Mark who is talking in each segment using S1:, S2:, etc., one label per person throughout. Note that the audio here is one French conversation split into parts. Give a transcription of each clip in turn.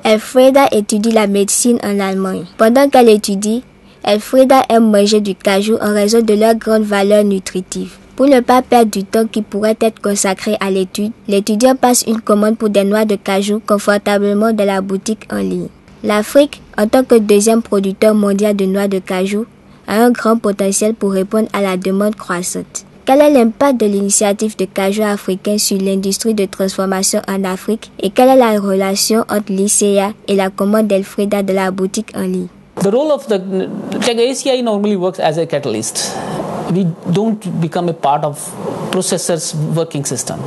S1: Elfrieda étudie la médecine en Allemagne. Pendant qu'elle étudie, Elfrieda aime manger du cajou en raison de leur grande valeur nutritive. Pour ne pas perdre du temps qui pourrait être consacré à l'étude, l'étudiant passe une commande pour des noix de cajou confortablement dans la boutique en ligne. L'Afrique, en tant que deuxième producteur mondial de noix de cajou, a un grand potentiel pour répondre à la demande croissante. Quel est l'impact de l'initiative de cajou africain sur l'industrie de transformation en Afrique et quelle est la relation entre l'ICA et la commande d'Elfrieda de la boutique en ligne?
S2: The role of the ACI normally works as a catalyst. We don't become a part of processor's working system.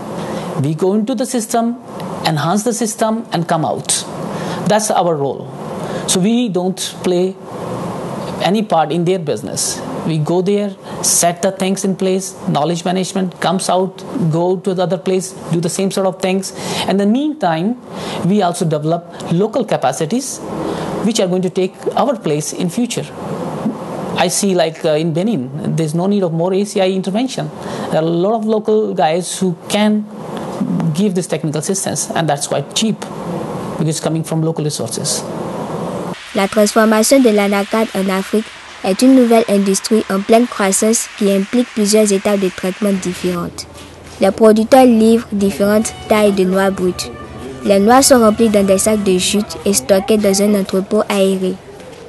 S2: We go into the system, enhance the system, and come out. That's our role. So we don't play any part in their business. We go there, set the things in place, knowledge management comes out, go to the other place, do the same sort of things. And in the meantime, we also develop local capacities which are going to take our place in future. I see like in Benin, there's no need of more ACI intervention. There are a lot of local guys who can give this technical assistance and that's quite cheap because it's coming from local resources.
S1: La transformation de l'anacarde en Afrique est une nouvelle industrie en pleine croissance qui implique plusieurs étapes de traitement différentes. Les producteurs livrent différentes tailles de noix brutes. Les noix sont remplies dans des sacs de jute et stockées dans un entrepôt aéré.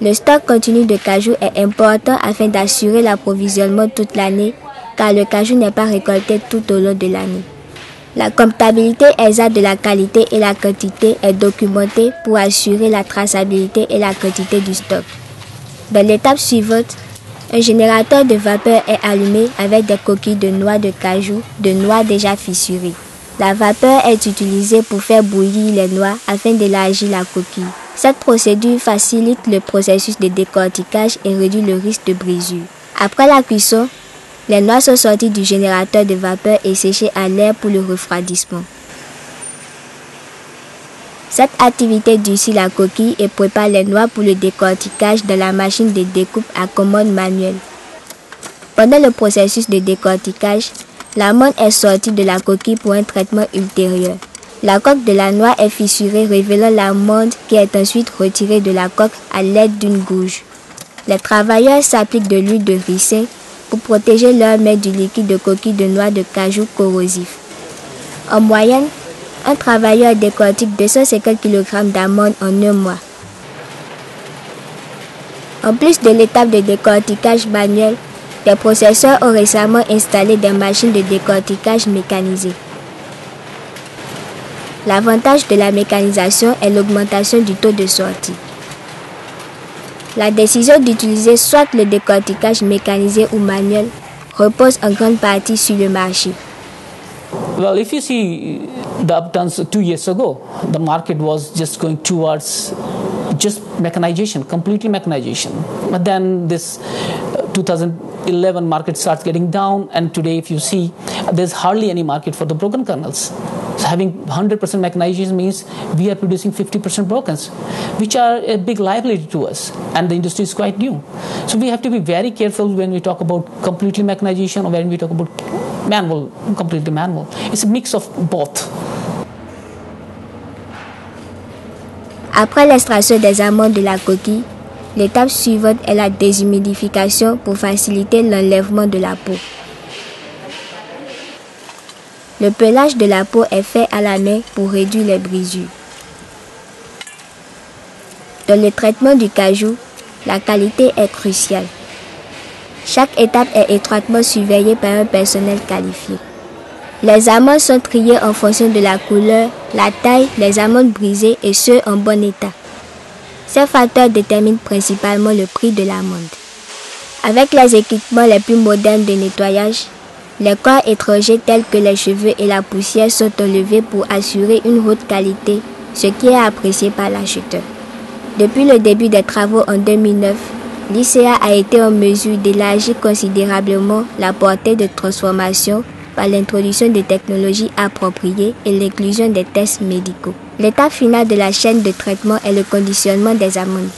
S1: Le stock continu de cajou est important afin d'assurer l'approvisionnement toute l'année car le cajou n'est pas récolté tout au long de l'année. La comptabilité exacte de la qualité et la quantité est documentée pour assurer la traçabilité et la quantité du stock. Dans l'étape suivante, un générateur de vapeur est allumé avec des coquilles de noix de cajou, de noix déjà fissurées. La vapeur est utilisée pour faire bouillir les noix afin d'élargir la coquille. Cette procédure facilite le processus de décortiquage et réduit le risque de brisure. Après la cuisson, les noix sont sorties du générateur de vapeur et séchées à l'air pour le refroidissement. Cette activité durcit la coquille et prépare les noix pour le décortiquage dans la machine de découpe à commande manuelle. Pendant le processus de décortiquage, l'amande est sortie de la coquille pour un traitement ultérieur. La coque de la noix est fissurée, révélant l'amande qui est ensuite retirée de la coque à l'aide d'une gouge. Les travailleurs s'appliquent de l'huile de ricin pour protéger leurs mains du liquide de coquille de noix de cajou corrosif. En moyenne, un travailleur décortique 250 kg d'amandes en un mois. En plus de l'étape de décortiquage manuel, des processeurs ont récemment installé des machines de décortiquage mécanisées. L'avantage de la mécanisation est l'augmentation du taux de sortie. La décision d'utiliser soit le décortiquage mécanisé ou manuel repose en grande partie sur le marché.
S2: Well, if you see the upturns 2 years ago, the market was just going towards just mechanization, completely mechanization. But then this 2011 market starts getting down, and today if you see, there's hardly any market for the broken kernels. So having 100% mechanization means we are producing 50% brokens, which are a big liability to us, and the industry is quite new. So we have to be very careful when we talk about completely mechanization or when we talk about manual, completely manual. It's a mix of both.
S1: Après l'extraction des amandes de la coquille, l'étape suivante est la déshumidification pour faciliter l'enlèvement de la peau. Le pelage de la peau est fait à la main pour réduire les brisures. Dans le traitement du cajou, la qualité est cruciale. Chaque étape est étroitement surveillée par un personnel qualifié. Les amandes sont triées en fonction de la couleur, la taille, les amandes brisées et ceux en bon état. Ces facteurs déterminent principalement le prix de l'amande. Avec les équipements les plus modernes de nettoyage, les corps étrangers tels que les cheveux et la poussière sont enlevés pour assurer une haute qualité, ce qui est apprécié par l'acheteur. Depuis le début des travaux en 2009, l'ICA a été en mesure d'élargir considérablement la portée de transformation par l'introduction de technologies appropriées et l'inclusion des tests médicaux. L'étape finale de la chaîne de traitement est le conditionnement des amandes.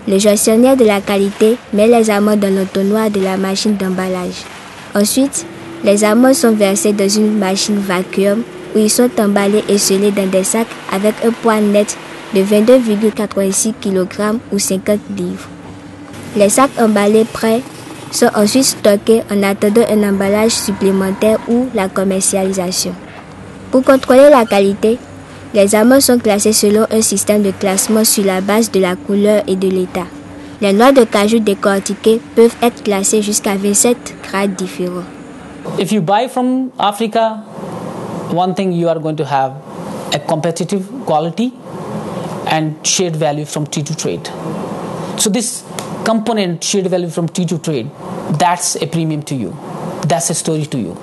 S1: Le gestionnaire de la qualité met les amandes dans l'entonnoir de la machine d'emballage. Ensuite, les amandes sont versées dans une machine vacuum où ils sont emballés et scellés dans des sacs avec un poids net de 22,86 kg ou 50 livres. Les sacs emballés prêts sont ensuite stockés en attendant un emballage supplémentaire ou la commercialisation. Pour contrôler la qualité, les amandes sont classées selon un système de classement sur la base de la couleur et de l'état. Les noix de cajou décortiquées peuvent être classées jusqu'à 27 grades différents.
S2: If you buy from Africa, one thing you are going to have a competitive quality and shared value from T2 trade. So this component shared value from T2 trade, that's a premium to you. That's a story to you.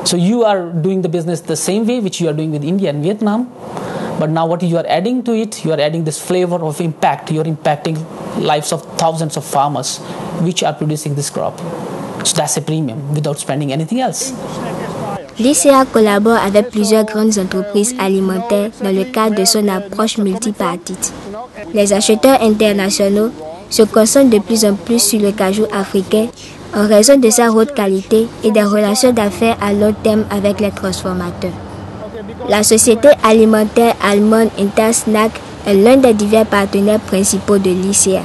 S2: So you are doing the business the same way which you are doing with India and Vietnam, but now what you are adding to it, you are adding this flavor of impact. You are impacting lives of thousands of farmers which are producing this crop. So that's a premium without spending anything else.
S1: L'ICA collabore avec plusieurs grandes entreprises alimentaires dans le cadre de son approche multipartite. Les acheteurs internationaux se concentrent de plus en plus sur le cajou africain en raison de sa haute qualité et des relations d'affaires à long terme avec les transformateurs. La société alimentaire allemande Intersnack est l'un des divers partenaires principaux de l'ICA.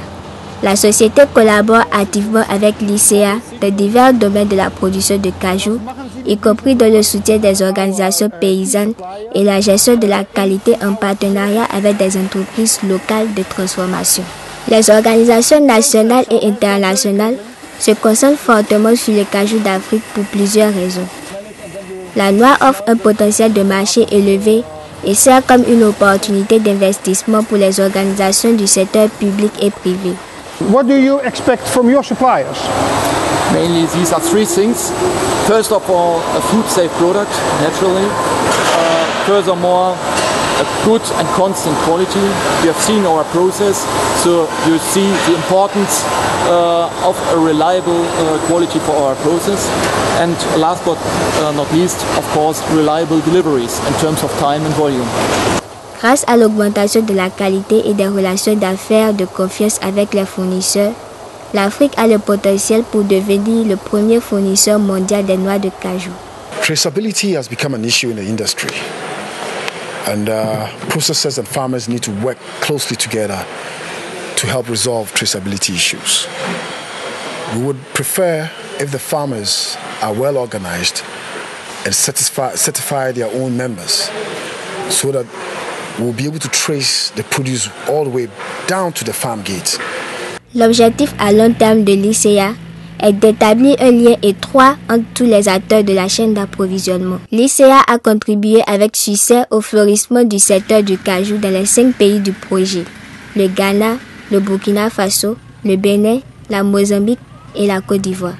S1: La société collabore activement avec l'ICA dans divers domaines de la production de cajou, y compris dans le soutien des organisations paysannes et la gestion de la qualité en partenariat avec des entreprises locales de transformation. Les organisations nationales et internationales se concentrent fortement sur le cajou d'Afrique pour plusieurs raisons. La noix offre un potentiel de marché élevé et sert comme une opportunité d'investissement pour les organisations du secteur public et privé.
S3: What do you expect from your suppliers?
S4: Mainly these are three things. First of all, a food-safe product, naturally. Furthermore, a good and constant quality. You have seen our process, so you see the importance of a reliable quality for our process. And last but not least, of course, reliable deliveries in terms of time and volume.
S1: Grâce à l'augmentation de la qualité et des relations d'affaires de confiance avec les fournisseurs, l'Afrique a le potentiel pour devenir le premier fournisseur mondial des noix de cajou.
S5: Traceability has become an issue in the industry, and processors and farmers need to work closely together to help resolve traceability issues. We would prefer if the farmers are well organized and certify their own members, so that we'll be able to trace the produce all the way down to the farm gate.
S1: L'objectif à long terme de l'ICA est d'établir un lien étroit entre tous les acteurs de la chaîne d'approvisionnement. L'ICA a contribué avec succès au florissement du secteur du cajou dans les 5 pays du projet: le Ghana, le Burkina Faso, le Bénin, la Mozambique et la Côte d'Ivoire.